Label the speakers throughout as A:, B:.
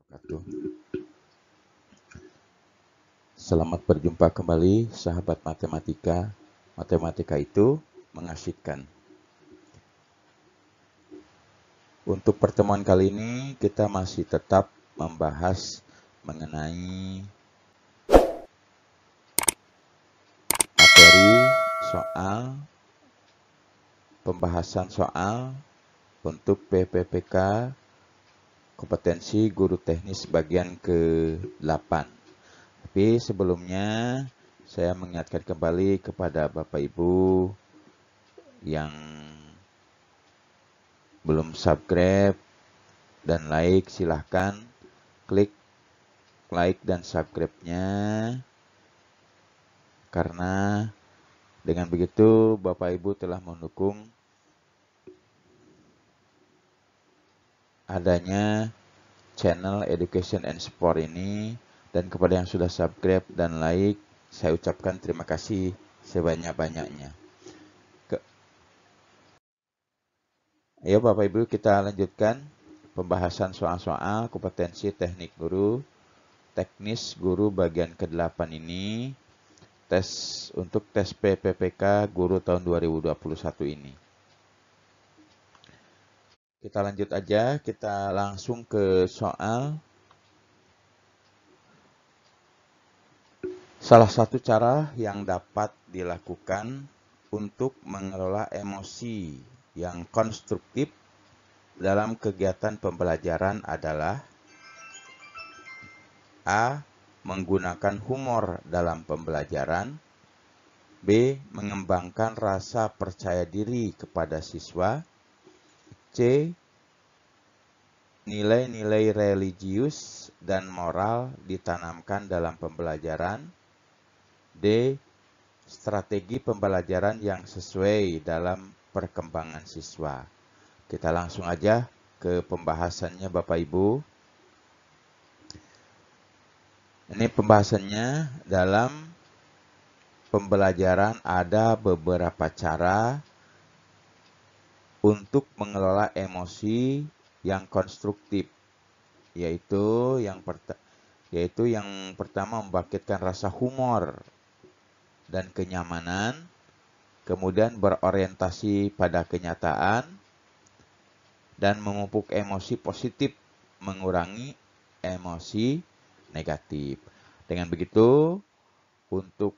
A: wabarakatuh. Selamat berjumpa kembali sahabat matematika. Matematika itu mengasihkan. Untuk pertemuan kali ini kita masih tetap membahas mengenai materi soal pembahasan soal untuk PPPK kompetensi guru teknis bagian ke-8. Tapi sebelumnya saya mengingatkan kembali kepada Bapak Ibu yang belum subscribe dan like, silahkan klik like dan subscribe-nya, karena dengan begitu Bapak Ibu telah mendukung adanya channel Education and Sport ini. Dan kepada yang sudah subscribe dan like, saya ucapkan terima kasih sebanyak-banyaknya. Ayo Bapak Ibu, kita lanjutkan pembahasan soal-soal kompetensi teknik guru, teknis guru bagian ke-8 ini, untuk tes PPPK guru tahun 2021 ini. Kita lanjut aja, kita langsung ke soal. Salah satu cara yang dapat dilakukan untuk mengelola emosi yang konstruktif dalam kegiatan pembelajaran adalah A. Menggunakan humor dalam pembelajaran. B. Mengembangkan rasa percaya diri kepada siswa. C. Nilai-nilai religius dan moral ditanamkan dalam pembelajaran. D. Strategi pembelajaran yang sesuai dalam perkembangan siswa. Kita langsung aja ke pembahasannya Bapak Ibu. Ini pembahasannya dalam pembelajaran ada beberapa cara untuk mengelola emosi yang konstruktif, yaitu yang pertama membangkitkan rasa humor dan kenyamanan, kemudian berorientasi pada kenyataan, dan memupuk emosi positif, mengurangi emosi negatif. Dengan begitu, untuk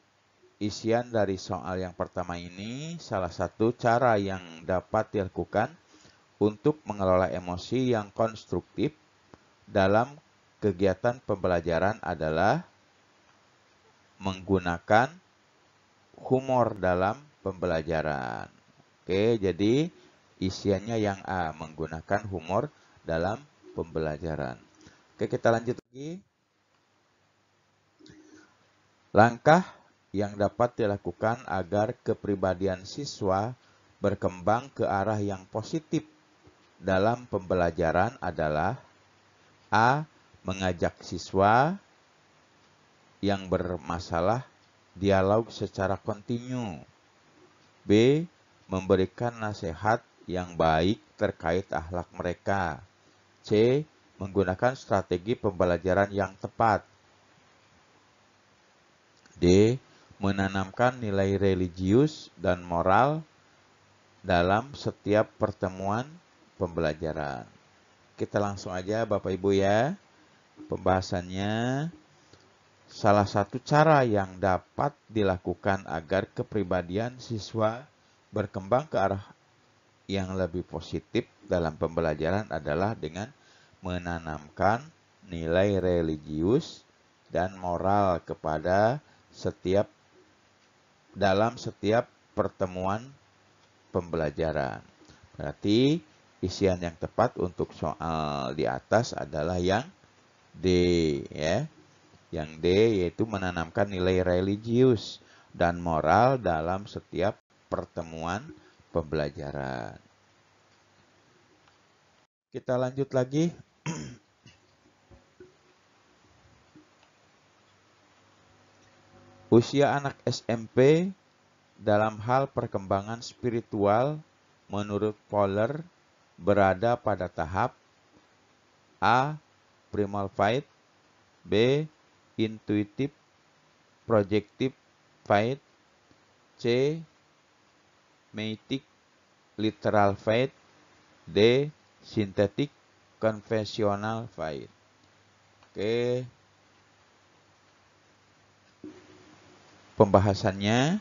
A: isian dari soal yang pertama ini, salah satu cara yang dapat dilakukan untuk mengelola emosi yang konstruktif dalam kegiatan pembelajaran adalah menggunakan humor dalam pembelajaran. Oke, jadi isiannya yang A, menggunakan humor dalam pembelajaran. Oke, kita lanjut lagi. Langkah yang dapat dilakukan agar kepribadian siswa berkembang ke arah yang positif dalam pembelajaran adalah A. Mengajak siswa yang bermasalah dialog secara kontinu. B. Memberikan nasihat yang baik terkait akhlak mereka. C. Menggunakan strategi pembelajaran yang tepat. D. Menanamkan nilai religius dan moral dalam setiap pertemuan pembelajaran. Kita langsung aja Bapak Ibu ya. Pembahasannya, salah satu cara yang dapat dilakukan agar kepribadian siswa berkembang ke arah yang lebih positif dalam pembelajaran adalah dengan menanamkan nilai religius dan moral dalam setiap pertemuan pembelajaran. Berarti isian yang tepat untuk soal di atas adalah yang D ya. Yang D yaitu menanamkan nilai religius dan moral dalam setiap pertemuan pembelajaran. Kita lanjut lagi. Usia anak SMP dalam hal perkembangan spiritual menurut Fowler berada pada tahap A. primal fight, B. Intuitive projective fight, C. Metic literal fight, D. Synthetic conventional fight. Oke, pembahasannya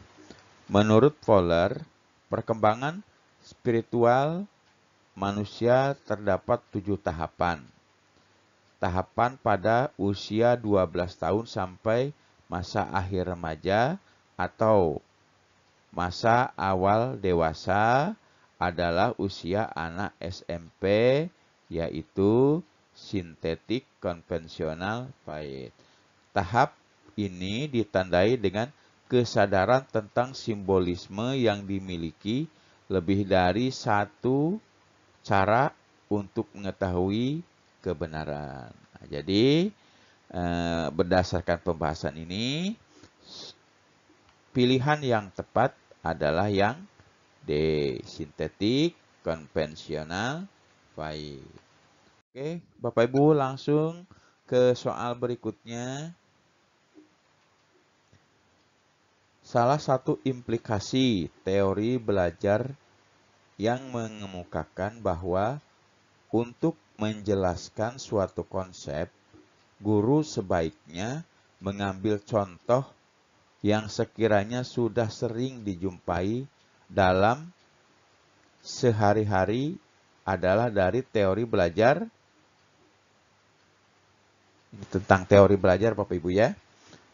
A: menurut Fowler, perkembangan spiritual manusia terdapat 7 tahapan. Tahapan pada usia 12 tahun sampai masa akhir remaja atau masa awal dewasa adalah usia anak SMP, yaitu sintetik konvensional fight. Tahap ini ditandai dengan kesadaran tentang simbolisme yang dimiliki lebih dari satu cara untuk mengetahui kebenaran. Nah, jadi berdasarkan pembahasan ini, pilihan yang tepat adalah yang D, sintetik konvensional fight. Oke, Bapak Ibu langsung ke soal berikutnya. Salah satu implikasi teori belajar yang mengemukakan bahwa untuk menjelaskan suatu konsep, guru sebaiknya mengambil contoh yang sekiranya sudah sering dijumpai dalam sehari-hari adalah dari teori belajar. Ini tentang teori belajar Bapak Ibu ya.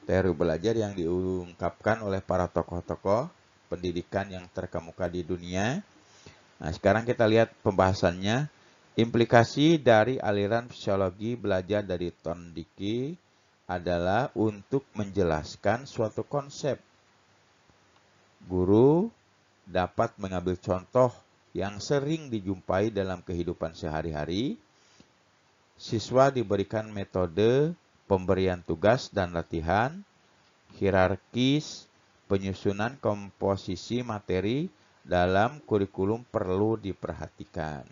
A: Teori belajar yang diungkapkan oleh para tokoh-tokoh pendidikan yang terkemuka di dunia. Nah, sekarang kita lihat pembahasannya. Implikasi dari aliran fisiologi belajar dari Thorndike adalah untuk menjelaskan suatu konsep. Guru dapat mengambil contoh yang sering dijumpai dalam kehidupan sehari-hari. Siswa diberikan metode pemberian tugas dan latihan, hierarkis, penyusunan komposisi materi dalam kurikulum perlu diperhatikan.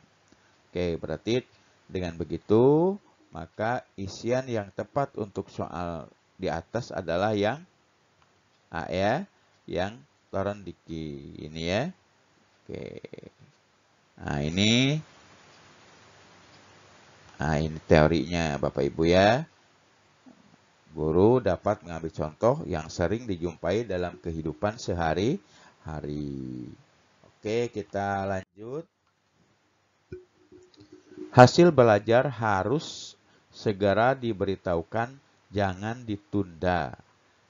A: Oke, berarti dengan begitu, maka isian yang tepat untuk soal di atas adalah yang A ya, yang Thorndike ini ya. Oke. Nah, ini teorinya Bapak Ibu ya. Guru dapat mengambil contoh yang sering dijumpai dalam kehidupan sehari-hari. Oke, kita lanjut. Hasil belajar harus segera diberitahukan, jangan ditunda.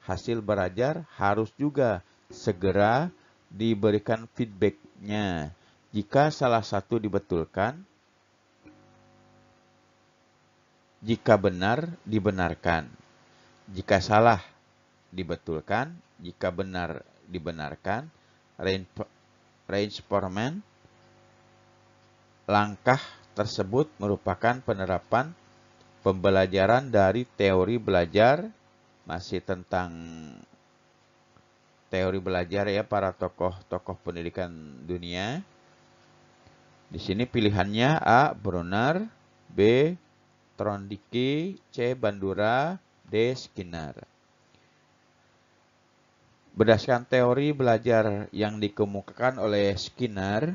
A: Hasil belajar harus juga segera diberikan feedbacknya. Jika salah satu dibetulkan, jika benar dibenarkan. Jika salah dibetulkan, jika benar dibenarkan. Reinforcement langkah tersebut merupakan penerapan pembelajaran dari teori belajar, masih tentang teori belajar ya para tokoh-tokoh pendidikan dunia. Di sini pilihannya A. Bronner, B. Thorndike, C. Bandura, D. Skinner. Berdasarkan teori belajar yang dikemukakan oleh Skinner,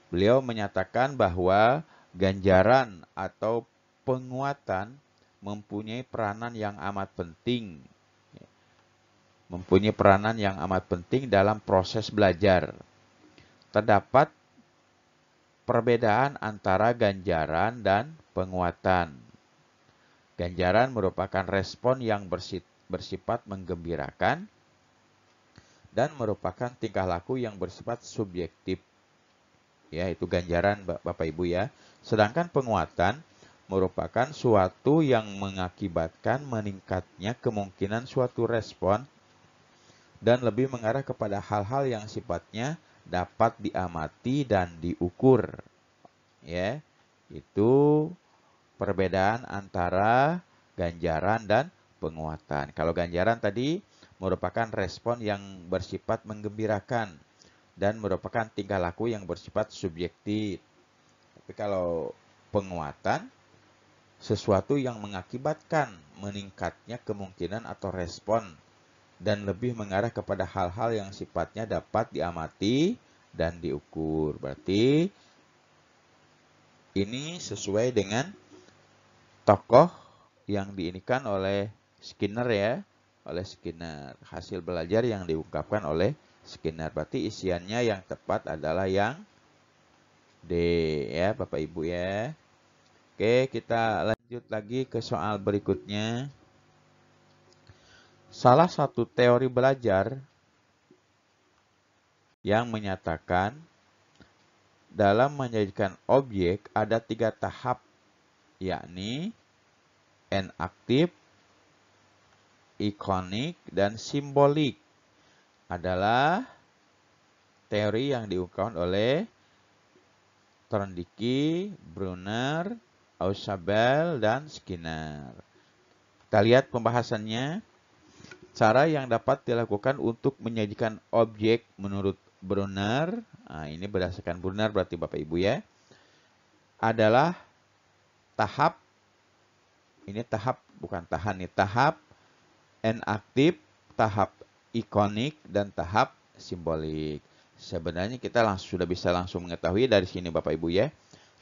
A: beliau menyatakan bahwa ganjaran atau penguatan mempunyai peranan yang amat penting. Mempunyai peranan yang amat penting dalam proses belajar. Terdapat perbedaan antara ganjaran dan penguatan. Ganjaran merupakan respon yang bersifat menggembirakan dan merupakan tingkah laku yang bersifat subjektif. Ya, itu ganjaran Bapak Ibu ya. Sedangkan penguatan merupakan suatu yang mengakibatkan meningkatnya kemungkinan suatu respon dan lebih mengarah kepada hal-hal yang sifatnya dapat diamati dan diukur. Ya, itu perbedaan antara ganjaran dan penguatan. Kalau ganjaran tadi merupakan respon yang bersifat menggembirakan dan merupakan tingkah laku yang bersifat subjektif. Tapi kalau penguatan sesuatu yang mengakibatkan meningkatnya kemungkinan atau respon dan lebih mengarah kepada hal-hal yang sifatnya dapat diamati dan diukur. Berarti ini sesuai dengan tokoh yang diinikan oleh Skinner ya, oleh Skinner. Hasil belajar yang diungkapkan oleh Skinner. Berarti isiannya yang tepat adalah yang D ya, Bapak Ibu ya. Oke, kita lanjut lagi ke soal berikutnya. Salah satu teori belajar yang menyatakan dalam menjadikan objek ada 3 tahap, yakni N-aktif, ikonik, dan simbolik, adalah teori yang diungkapkan oleh Trondicki, Brunner, Ausubel, dan Skinner. Kita lihat pembahasannya. Cara yang dapat dilakukan untuk menyajikan objek menurut Brunner, nah ini berdasarkan Brunner berarti Bapak Ibu ya, adalah tahap, ini tahap bukan tahan nih, tahap N-aktif, tahap ikonik, dan tahap simbolik. Sebenarnya kita sudah bisa langsung mengetahui dari sini Bapak Ibu ya.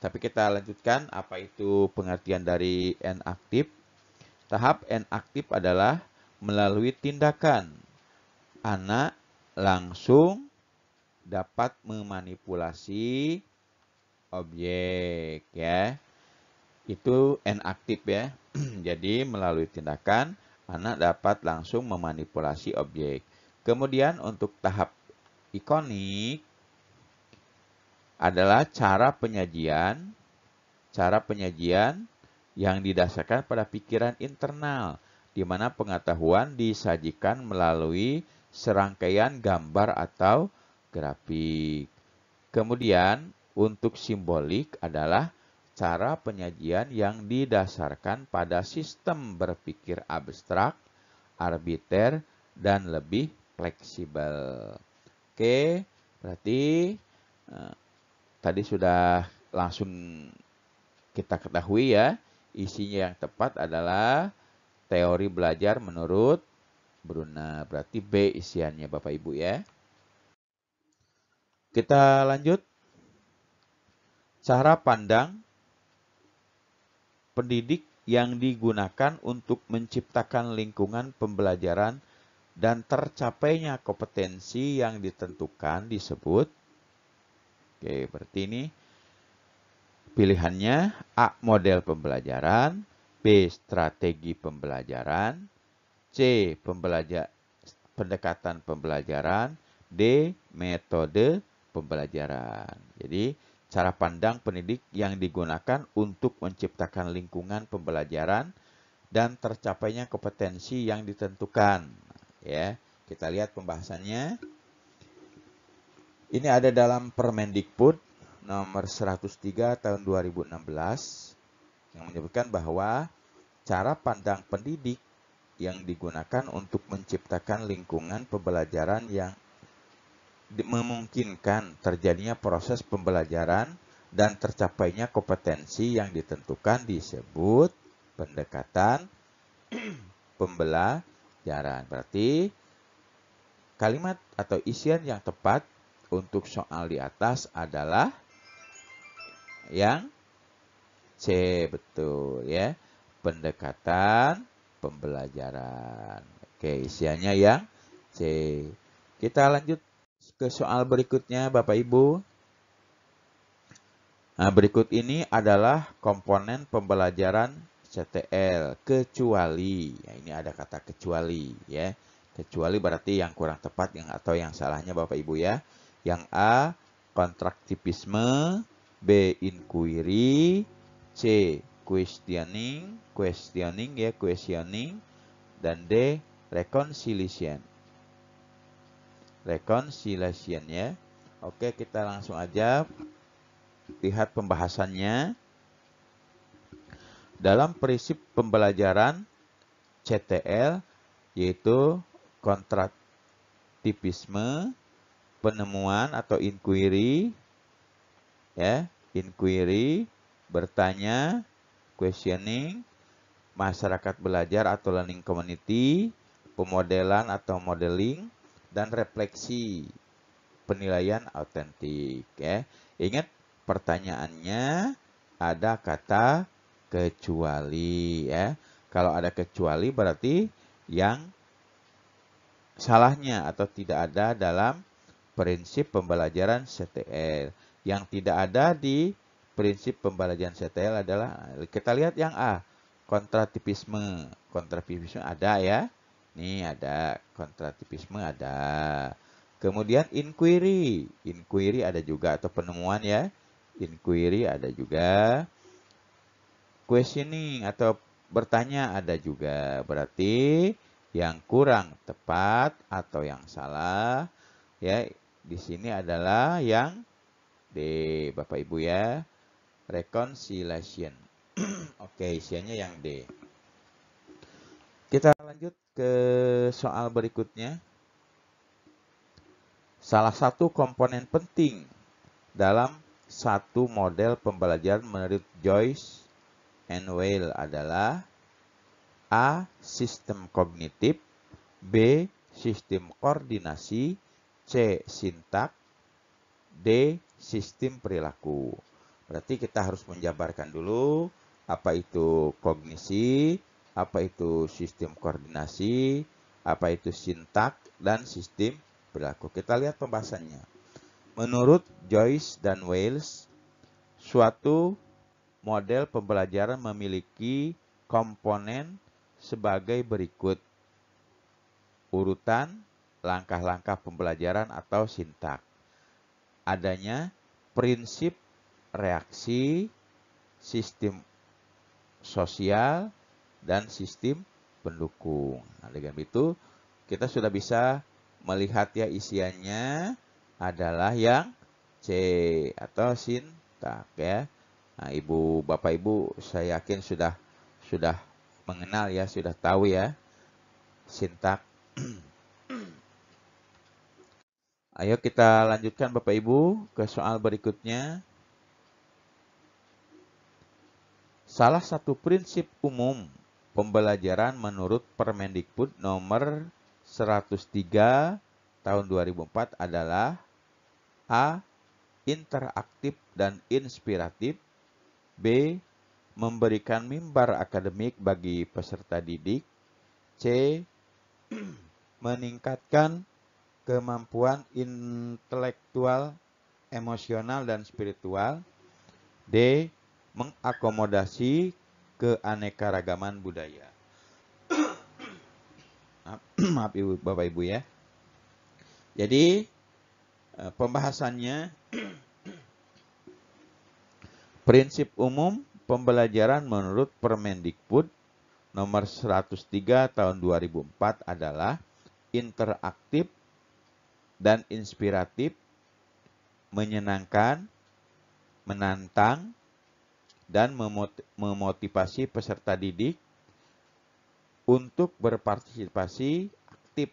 A: Tapi kita lanjutkan apa itu pengertian dari N-aktif. Tahap N-aktif adalah melalui tindakan anak langsung dapat memanipulasi objek ya. Itu N-aktif ya. Jadi melalui tindakan anak dapat langsung memanipulasi objek. Kemudian untuk tahap ikonik adalah cara penyajian yang didasarkan pada pikiran internal, di mana pengetahuan disajikan melalui serangkaian gambar atau grafik. Kemudian, untuk simbolik adalah cara penyajian yang didasarkan pada sistem berpikir abstrak, arbiter, dan lebih fleksibel. Oke, berarti tadi sudah langsung kita ketahui ya, isinya yang tepat adalah teori belajar menurut Brunner. Berarti B isiannya Bapak Ibu ya. Kita lanjut. Cara pandang pendidik yang digunakan untuk menciptakan lingkungan pembelajaran dan tercapainya kompetensi yang ditentukan disebut. Oke, berarti ini pilihannya A. Model pembelajaran, B. Strategi pembelajaran, C. Pendekatan pembelajaran, D. Metode pembelajaran. Jadi, cara pandang pendidik yang digunakan untuk menciptakan lingkungan pembelajaran dan tercapainya kompetensi yang ditentukan. Ya, kita lihat pembahasannya. Ini ada dalam Permendikbud nomor 103 tahun 2016 yang menyebutkan bahwa cara pandang pendidik yang digunakan untuk menciptakan lingkungan pembelajaran yang memungkinkan terjadinya proses pembelajaran dan tercapainya kompetensi yang ditentukan disebut pendekatan pembelajaran. Berarti kalimat atau isian yang tepat untuk soal di atas adalah yang C, betul ya. Pendekatan pembelajaran. Oke, isiannya yang C. Kita lanjut ke soal berikutnya Bapak Ibu. Nah, berikut ini adalah komponen pembelajaran CTL, kecuali. Ya, ini ada kata kecuali ya. Kecuali berarti yang kurang tepat atau yang salahnya Bapak Ibu ya. Yang A, kontraktivisme, B, inquiry, C, questioning dan D, reconciliation ya. Oke, kita langsung aja lihat pembahasannya. Dalam prinsip pembelajaran CTL yaitu kontraktivisme, penemuan atau inquiry ya, inquiry bertanya, questioning, masyarakat belajar atau learning community, pemodelan atau modeling, dan refleksi penilaian autentik. Ya. Ingat pertanyaannya ada kata kecuali. Ya. Kalau ada kecuali berarti yang salahnya atau tidak ada dalam prinsip pembelajaran CTL. Yang tidak ada di prinsip pembelajaran CTL adalah, kita lihat yang A, kontratipisme. Kontratipisme ada ya. Nih ada, kontratipisme ada. Kemudian inquiry. Inquiry ada juga, atau penemuan ya. Inquiry ada juga. Questioning atau bertanya ada juga. Berarti yang kurang tepat atau yang salah ya di sini adalah yang D, Bapak Ibu ya. Reconciliation. Oke, isiannya yang D. Kita lanjut ke soal berikutnya. Salah satu komponen penting dalam satu model pembelajaran menurut Joyce and Weil adalah A. Sistem kognitif, B. Sistem koordinasi, C. Sintak, D. Sistem perilaku. Berarti kita harus menjabarkan dulu apa itu kognisi, apa itu sistem koordinasi, apa itu sintak, dan sistem perilaku. Kita lihat pembahasannya. Menurut Joyce dan Wales, suatu model pembelajaran memiliki komponen sebagai berikut. Urutan langkah-langkah pembelajaran atau sintak. Adanya prinsip reaksi, sistem sosial, dan sistem pendukung. Nah, dengan itu kita sudah bisa melihat ya isiannya adalah yang C atau sintak ya. Nah, Ibu, Bapak Ibu, saya yakin sudah mengenal ya, sudah tahu ya sintak. Ayo kita lanjutkan Bapak Ibu ke soal berikutnya. Salah satu prinsip umum pembelajaran menurut Permendikbud nomor 103 tahun 2004 adalah A. Interaktif dan inspiratif, B. Memberikan mimbar akademik bagi peserta didik, C. Meningkatkan kemampuan intelektual, emosional, dan spiritual, D. Mengakomodasi keanekaragaman budaya. Maaf Ibu, Bapak Ibu ya. Jadi pembahasannya prinsip umum pembelajaran menurut Permendikbud nomor 103 tahun 2004 adalah interaktif dan inspiratif, menyenangkan, menantang, dan memotivasi peserta didik untuk berpartisipasi aktif,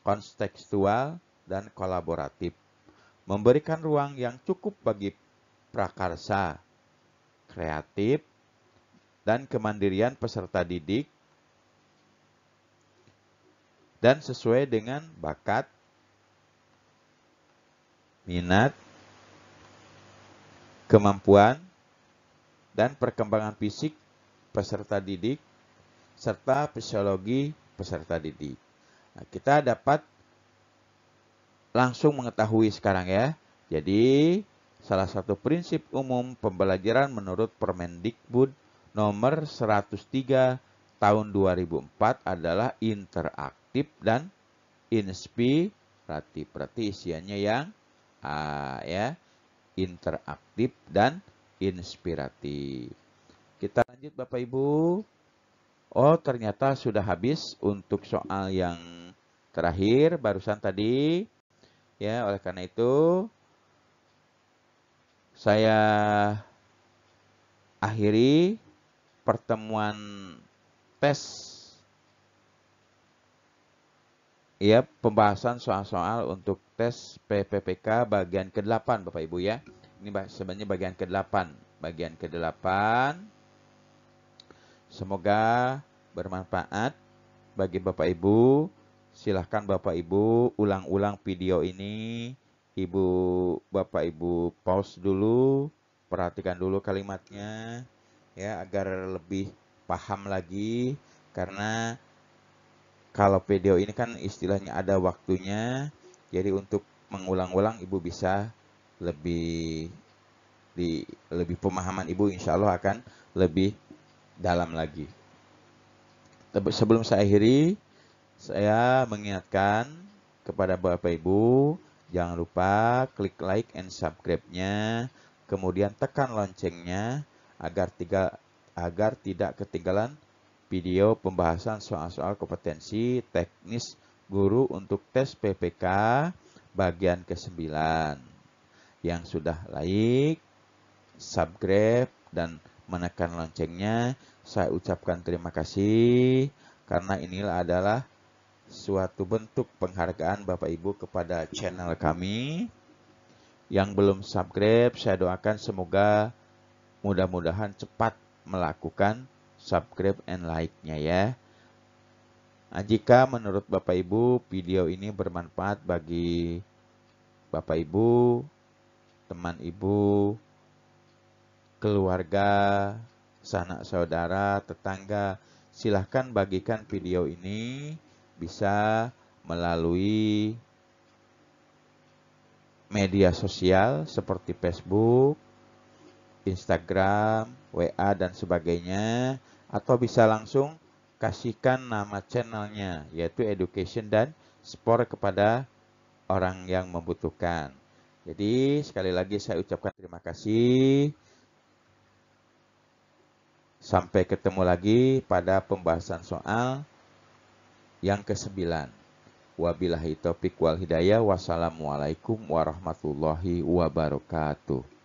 A: kontekstual, dan kolaboratif. Memberikan ruang yang cukup bagi prakarsa, kreatif, dan kemandirian peserta didik, dan sesuai dengan bakat, minat, kemampuan, dan perkembangan fisik peserta didik, serta fisiologi peserta didik. Nah, kita dapat langsung mengetahui sekarang ya. Jadi, salah satu prinsip umum pembelajaran menurut Permendikbud nomor 103 tahun 2004 adalah interaktif dan inspiratif. Berarti isiannya yang A ya. Interaktif dan inspiratif. Kita lanjut Bapak Ibu. Oh, ternyata sudah habis untuk soal yang terakhir barusan tadi. Ya, oleh karena itu saya akhiri pertemuan tes ya, pembahasan soal-soal untuk tes PPPK bagian ke-8 Bapak Ibu ya. Ini sebenarnya bagian ke-8. Bagian ke-8 Semoga bermanfaat bagi Bapak Ibu. Silahkan Bapak Ibu ulang-ulang video ini. Bapak Ibu pause dulu, perhatikan dulu kalimatnya ya agar lebih paham lagi, karena kalau video ini kan istilahnya ada waktunya. Jadi untuk mengulang-ulang Ibu bisa lebih lebih pemahaman Ibu insya Allah akan lebih dalam lagi. Sebelum saya akhiri, saya mengingatkan kepada Bapak Ibu, jangan lupa klik like and subscribe-nya, kemudian tekan loncengnya agar tidak ketinggalan video pembahasan soal-soal kompetensi teknis guru untuk tes PPK bagian ke-9. Yang sudah like, subscribe, dan menekan loncengnya, saya ucapkan terima kasih, karena inilah adalah suatu bentuk penghargaan Bapak Ibu kepada channel kami. Yang belum subscribe, saya doakan semoga mudah-mudahan cepat melakukan subscribe and like-nya ya. Nah, jika menurut Bapak Ibu video ini bermanfaat bagi Bapak Ibu, teman Ibu, keluarga, sanak saudara, tetangga, silahkan bagikan video ini, bisa melalui media sosial seperti Facebook, Instagram, WA, dan sebagainya, atau bisa langsung kasihkan nama channelnya, yaitu Education dan Sport, kepada orang yang membutuhkan. Jadi sekali lagi saya ucapkan terima kasih. Sampai ketemu lagi pada pembahasan soal yang ke-9. Wabillahi taufiq wal hidayah. Wassalamualaikum warahmatullahi wabarakatuh.